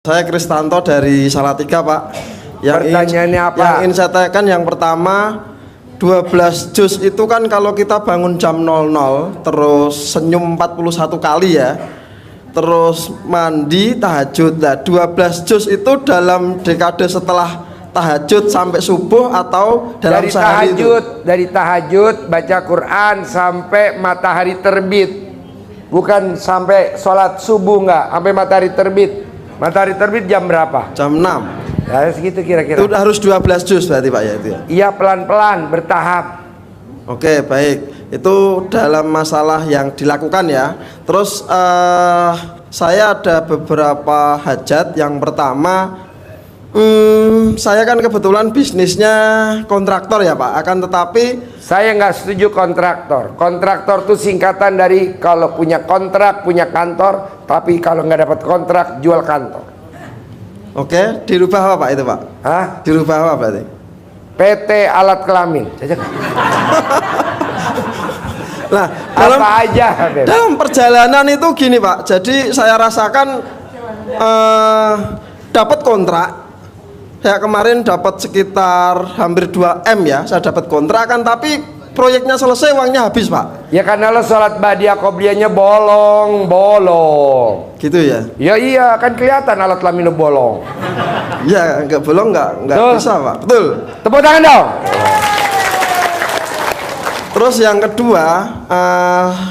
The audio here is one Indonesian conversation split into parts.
Saya Kristanto dari Salatiga, Pak. Pertanyaannya apa? Yang ingin saya tanyakan yang pertama, 12 juz itu kan kalau kita bangun jam 00 terus senyum 41 kali ya. Terus mandi tahajud. Nah, 12 juz itu dalam dekade setelah tahajud sampai subuh atau dalam dari sehari tahajud itu? Dari tahajud baca Quran sampai matahari terbit. Bukan sampai sholat subuh, enggak, sampai matahari terbit. Matahari terbit jam berapa? Jam 6. Ya, segitu kira-kira. Itu harus 12 juz berarti, Pak, ya itu ya? Iya, pelan-pelan, bertahap. Oke, baik. Itu dalam masalah yang dilakukan ya. Terus saya ada beberapa hajat. Yang pertama, saya kan kebetulan bisnisnya kontraktor ya, Pak. Akan tetapi saya nggak setuju kontraktor. Kontraktor itu singkatan dari kalau punya kontrak, punya kantor, tapi kalau nggak dapat kontrak, jual kantor. oke, dirubah apa, Pak, itu, Pak? Hah? Dirubah apa berarti? PT alat kelamin. Nah, Apa aja, Ben? dalam perjalanan itu gini, Pak. Jadi saya rasakan dapat kontrak. Saya kemarin dapat sekitar hampir 2 M ya. Saya dapat kontrakan, tapi proyeknya selesai, uangnya habis, Pak. Ya karena lo sholat badiah qobliyahnya bolong. Gitu ya? Ya iya, kan kelihatan alat kelamin lo bolong. Ya, nggak bolong, nggak Betul. bisa, Pak. Betul. Tepuk tangan dong. Terus yang kedua,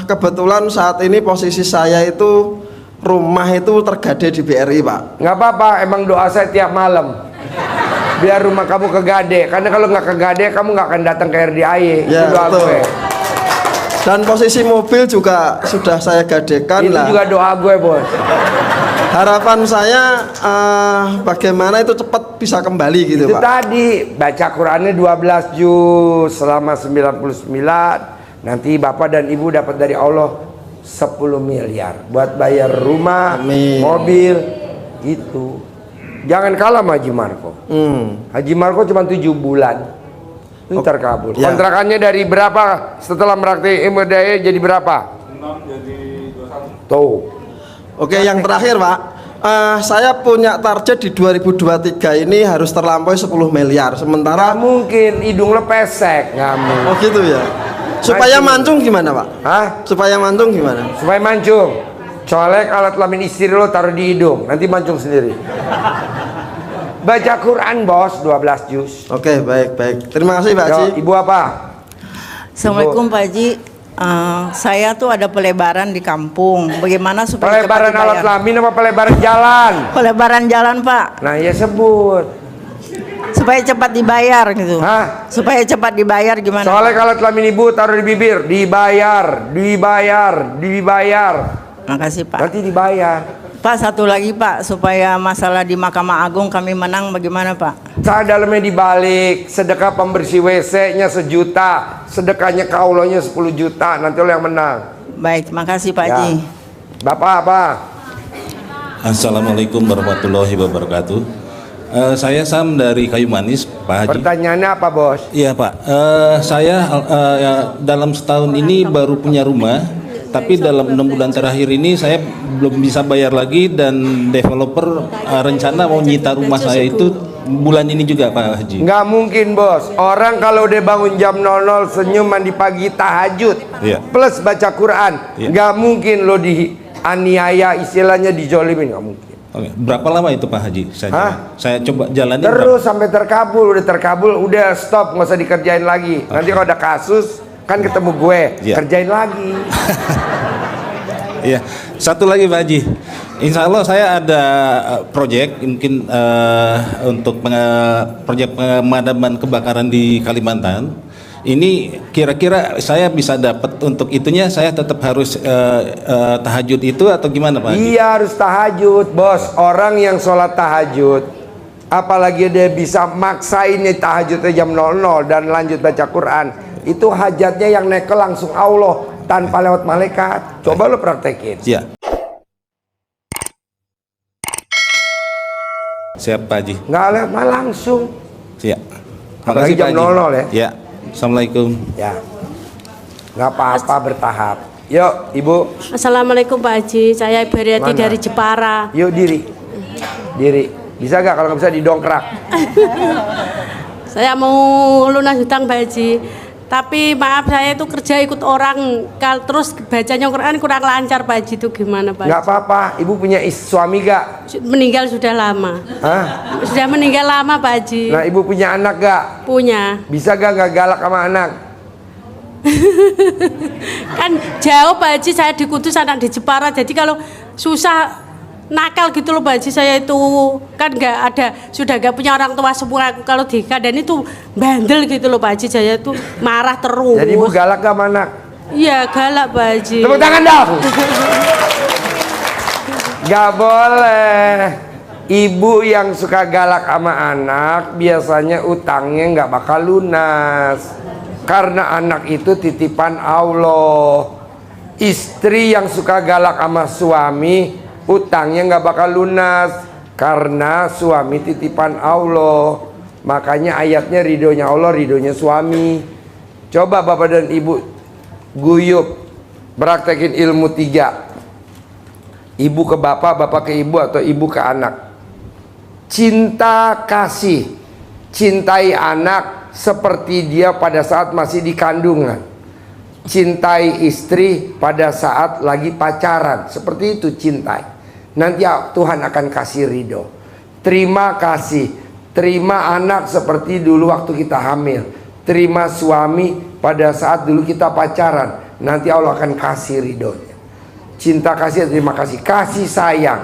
kebetulan saat ini posisi saya itu rumah itu tergade di BRI, Pak. Nggak apa-apa, emang doa saya tiap malam. Biar rumah kamu kegade, karena kalau nggak kegade kamu nggak akan datang ke RDIY. Ya, Itu doa betul. gue. Dan posisi mobil juga sudah saya gadekan Itu lah. juga doa gue, Bos. Harapan saya bagaimana itu cepat bisa kembali gitu, Itu Pak. tadi baca Qurannya 12 juz selama 99. Nanti Bapak dan Ibu dapat dari Allah 10 miliar buat bayar rumah, Amin. mobil, itu. Jangan kalah sama Haji Marco. Haji Marco cuma 7 bulan. Itu terkabul. Ya. Kontrakannya dari berapa setelah merakti Imodaya jadi berapa? 6 jadi 21. Tuh. Oke, yang terakhir, Pak. Saya punya target di 2023 ini harus terlampaui 10 miliar. Nggak Sementara mungkin, hidung lo pesek. Nggak mungkin. oh gitu ya. Supaya mancung gimana, Pak? Hah? Supaya mancung gimana? Supaya mancung. Colek alat kelamin istri lo, taruh di hidung, nanti mancung sendiri. Baca Quran, Bos, 12 juz. Oke, baik. Terima kasih, Pak Haji. Yo, Ibu apa? Assalamualaikum Pak Haji. Saya tuh ada pelebaran di kampung. Bagaimana supaya Pelebaran cepat alat dibayar? kelamin apa pelebaran jalan? Pelebaran jalan, Pak. Nah, ya sebut. Supaya cepat dibayar gitu. Hah? Supaya cepat dibayar gimana? Soalnya alat kelamin ibu taruh di bibir, dibayar. Makasih Pak. Nanti dibayar. Pak, satu lagi Pak, supaya masalah di Mahkamah Agung kami menang bagaimana Pak? Saya dalamnya dibalik, sedekah pembersih WC-nya 1 juta, sedekahnya kaulonya 10 juta, nanti lo yang menang. Baik, makasih Pak Ya. Haji. Bapak apa? Assalamualaikum warahmatullahi wabarakatuh. Saya Sam dari Kayu Manis, Pak Haji. Pertanyaannya apa, Bos? Iya Pak, saya dalam setahun ini baru punya rumah, tapi dalam 6 bulan terakhir ini saya belum bisa bayar lagi dan developer rencana mau nyita rumah saya itu bulan ini juga, Pak Haji. Nggak mungkin, Bos. Orang kalau udah bangun jam 00 senyum, mandi pagi, tahajud, Iya. plus baca Quran, Iya. nggak mungkin lo dianiaya, istilahnya dijolimin, nggak mungkin. Oke, berapa lama itu Pak Haji? Hah? Saya coba jalani Terus sampai terkabul, udah stop, nggak usah dikerjain lagi. Nanti kalau ada kasus, kan ketemu gue, Iya. kerjain lagi. Iya, satu lagi Pak Haji. Insya Allah saya ada proyek mungkin untuk proyek pemadaman kebakaran di Kalimantan. Ini kira-kira saya bisa dapat untuk itunya, saya tetap harus tahajud itu atau gimana Pak Haji? Iya, harus tahajud, Bos. Orang yang sholat tahajud, apalagi dia bisa maksain nih tahajudnya jam 00 dan lanjut baca Quran, itu hajatnya yang nekel langsung Allah tanpa lewat malaikat. Coba lo praktekin. Iya. Siap Pak Haji. Nggak lewat malah langsung. Siap. Apalagi jam Pak Haji. 00 ya. Ya. Assalamualaikum. Ya, nggak apa-apa, bertahap. Yuk, Ibu. Assalamualaikum Pak Haji, saya Ibu Heriati Mana? dari Jepara. Yuk diri. Diri. Bisa gak? Kalau nggak bisa didongkrak. Saya mau lunas hutang Pak Haji. Tapi maaf saya itu kerja ikut orang, terus bacanya Quran kurang lancar Pak Haji, itu gimana Pak Haji? Nggak apa-apa. Ibu punya suami gak? Meninggal sudah lama. Hah? Sudah meninggal lama Pak Haji. Nah, ibu punya anak gak? Punya. Bisa gak nggak galak sama anak? Kan jauh Pak Haji, saya di Kudus, anak di Jepara. Jadi kalau susah nakal gitu loh Pak Haji, saya itu kan nggak ada, sudah nggak punya orang tua semua. Kalau di keadaan itu bandel gitu loh Pak Haji, saya itu marah terus. Jadi ibu galak gak sama anak? Iya galak Pak Haji. Tepuk tangan dong. Gak boleh. Ibu yang suka galak sama anak biasanya utangnya nggak bakal lunas, karena anak itu titipan Allah. Istri yang suka galak sama suami utangnya nggak bakal lunas, karena suami titipan Allah. Makanya ayatnya ridhonya Allah, ridhonya suami. Coba bapak dan ibu guyup praktekin ilmu 3. Ibu ke bapak, bapak ke ibu, atau ibu ke anak. Cinta kasih, cintai anak seperti dia pada saat masih di kandungan. Cintai istri pada saat lagi pacaran, seperti itu cintai. Nanti Tuhan akan kasih ridho. Terima kasih, terima anak seperti dulu waktu kita hamil. Terima suami pada saat dulu kita pacaran. Nanti Allah akan kasih ridhonya. Cinta kasih, terima kasih. Kasih sayang.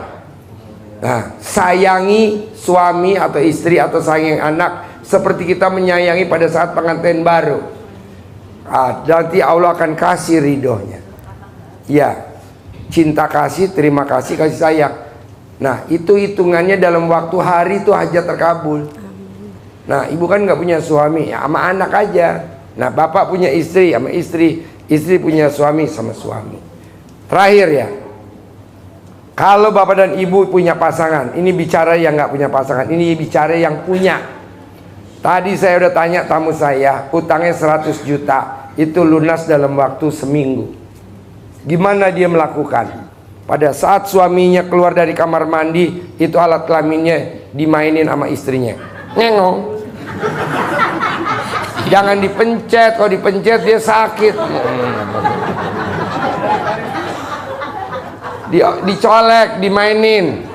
Nah, sayangi suami atau istri atau sayangi anak seperti kita menyayangi pada saat pengantin baru. Nanti Allah akan kasih ridhonya. Ya, cinta kasih, terima kasih, kasih sayang. Nah, itu hitungannya dalam waktu hari itu hajat terkabul. Nah, ibu kan nggak punya suami, ya sama anak aja. Nah, bapak punya istri sama istri, istri punya suami sama suami. Terakhir ya, kalau bapak dan ibu punya pasangan, ini bicara yang nggak punya pasangan, ini bicara yang punya. Tadi saya udah tanya tamu saya, utangnya 100 juta, itu lunas dalam waktu seminggu. Gimana dia melakukan? Pada saat suaminya keluar dari kamar mandi, itu alat kelaminnya dimainin sama istrinya. Ngengong. Jangan dipencet, kalau dipencet dia sakit. Dicolek, dimainin.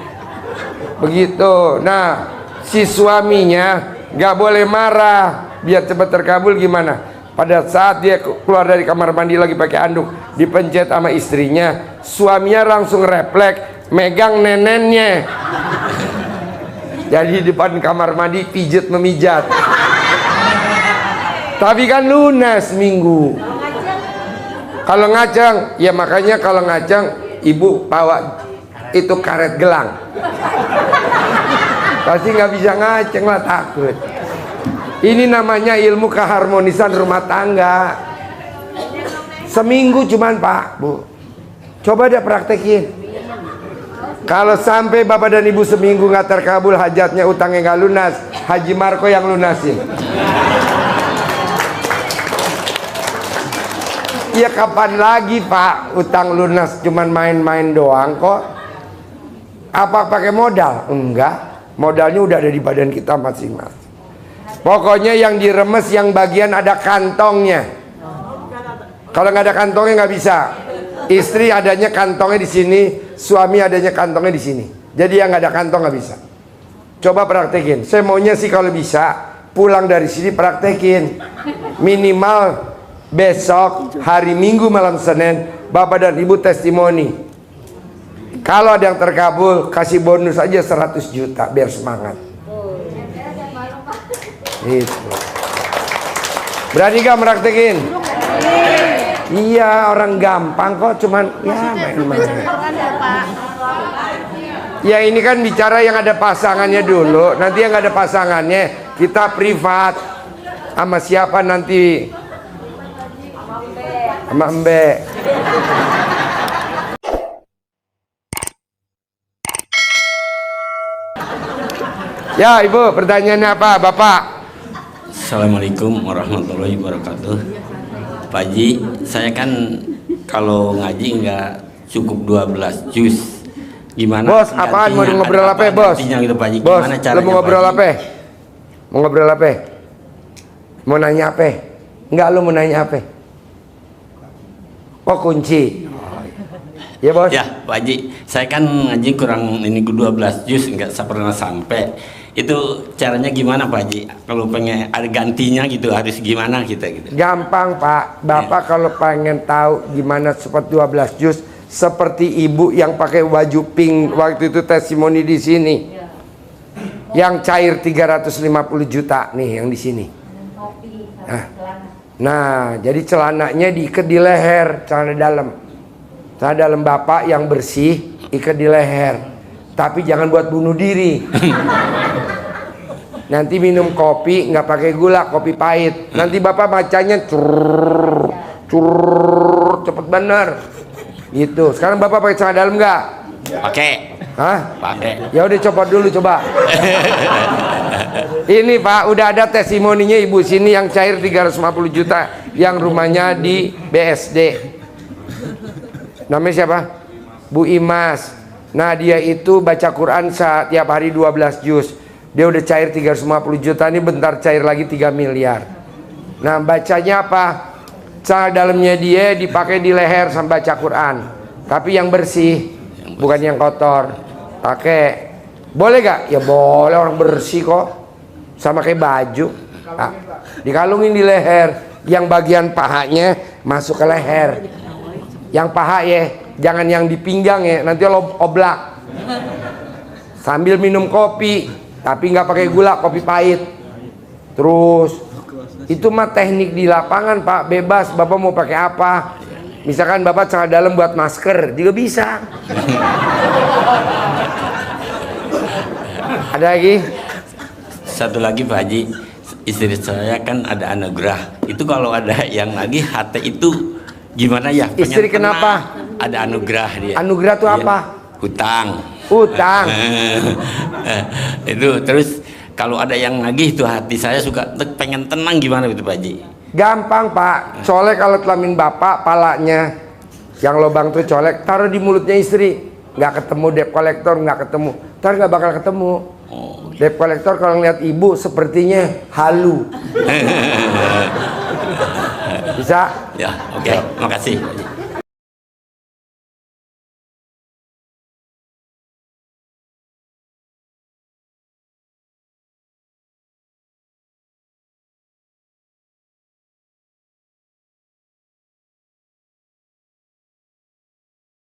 Begitu. Nah, si suaminya gak boleh marah, biar cepat terkabul. Gimana? Pada saat dia keluar dari kamar mandi lagi pakai anduk, dipencet sama istrinya, suaminya langsung refleks megang nenennya. Jadi di depan kamar mandi pijet memijat. Tapi kan lunas minggu. Kalau ngaceng, ya makanya kalau ngaceng ibu bawa itu karet gelang. Pasti nggak bisa ngaceng lah, takut. Ini namanya ilmu keharmonisan rumah tangga. Seminggu cuman Pak, Bu. Coba deh praktekin. Kalau sampai bapak dan ibu seminggu nggak terkabul hajatnya, utangnya nggak lunas, Haji Marco yang lunasin. Ya kapan lagi Pak utang lunas, cuman main-main doang kok. Apa pakai modal? Enggak. Modalnya udah ada di badan kita masing-masing. Pokoknya yang diremes yang bagian ada kantongnya. Kalau nggak ada kantongnya nggak bisa. Istri adanya kantongnya di sini, suami adanya kantongnya di sini. Jadi yang nggak ada kantong nggak bisa. Coba praktekin. Saya maunya sih kalau bisa pulang dari sini praktekin. Minimal besok hari Minggu malam Senin bapak dan ibu testimoni. Kalau ada yang terkabul kasih bonus aja 100 juta biar semangat. Itu. Berani gak meraktekin? Iya, orang gampang kok, cuman ya main-main. Ya ini kan bicara yang ada pasangannya dulu. Nanti yang gak ada pasangannya kita privat. Sama siapa nanti? Sama Mbak. Ya ibu, pertanyaannya apa Bapak? Assalamualaikum warahmatullahi wabarakatuh. Pak Haji, saya kan kalau ngaji nggak cukup 12 juz. Gimana? Bos, apaan mau gantinya? ngobrol Ada apa, Bos? gantinya gitu, Pak Haji? Bos, Gimana lu caranya, mau ngobrol Pak Haji? apa? Mau ngobrol apa? Mau nanya apa? Enggak, lu mau nanya apa? Oh, kunci. Ya, Bos. Ya, Pak Haji, saya kan ngaji kurang ini 12 juz, nggak pernah sampai. Itu caranya gimana, Pak Haji? Kalau pengen ada gantinya gitu, harus gimana kita gitu? Gampang, Pak. Bapak kalau pengen tahu gimana cepat 12 juz, seperti ibu yang pakai baju pink waktu itu testimoni di sini. Yang cair 350 juta nih yang di sini. Nah, jadi celananya diikat di leher, celana dalam. Celana dalam Bapak yang bersih ikat di leher. Tapi jangan buat bunuh diri. Nanti minum kopi nggak pakai gula, kopi pahit. Nanti Bapak bacanya curr, curr, cepet bener. Gitu. Sekarang Bapak pakai celana dalam nggak? Pakai. Hah? Pakai. Ya udah copot dulu coba. Ini Pak, udah ada testimoninya ibu sini yang cair 350 juta yang rumahnya di BSD. Namanya siapa? Bu Imas. Nah, dia itu baca Quran setiap hari 12 juz. Dia udah cair 350 juta, ini bentar cair lagi 3 miliar. Nah, bacanya apa? Cara dalamnya dia dipakai di leher sampai baca Quran. Tapi yang bersih, bukan yang kotor. Pakai. Boleh gak? Ya boleh, orang bersih kok. Sama kayak baju. Nah, dikalungin di leher. Yang bagian pahanya masuk ke leher. Yang paha ya, jangan yang di pinggang ya, nanti lo oblak. Sambil minum kopi, tapi nggak pakai gula, kopi pahit. Terus itu mah teknik di lapangan Pak, bebas. Bapak mau pakai apa? Misalkan Bapak celana dalam buat masker juga bisa. Ada lagi? Satu lagi Pak Haji, istri saya kan ada anugerah. Itu kalau ada yang lagi hati itu gimana ya? Pengen Istri kenapa? tenang. Ada anugerah dia. Anugerah tuh Iya. apa? Hutang. Utang. Itu terus kalau ada yang lagi itu hati saya suka pengen tenang gimana gitu Pak Haji? Gampang Pak, colek kalau kelamin Bapak palanya yang lubang tuh colek, taruh di mulutnya istri. Nggak ketemu debt collector, nggak ketemu. Ntar nggak bakal ketemu. Debt collector kalau ngeliat ibu sepertinya halu. Bisa? Ya, oke. Makasih Pak Haji.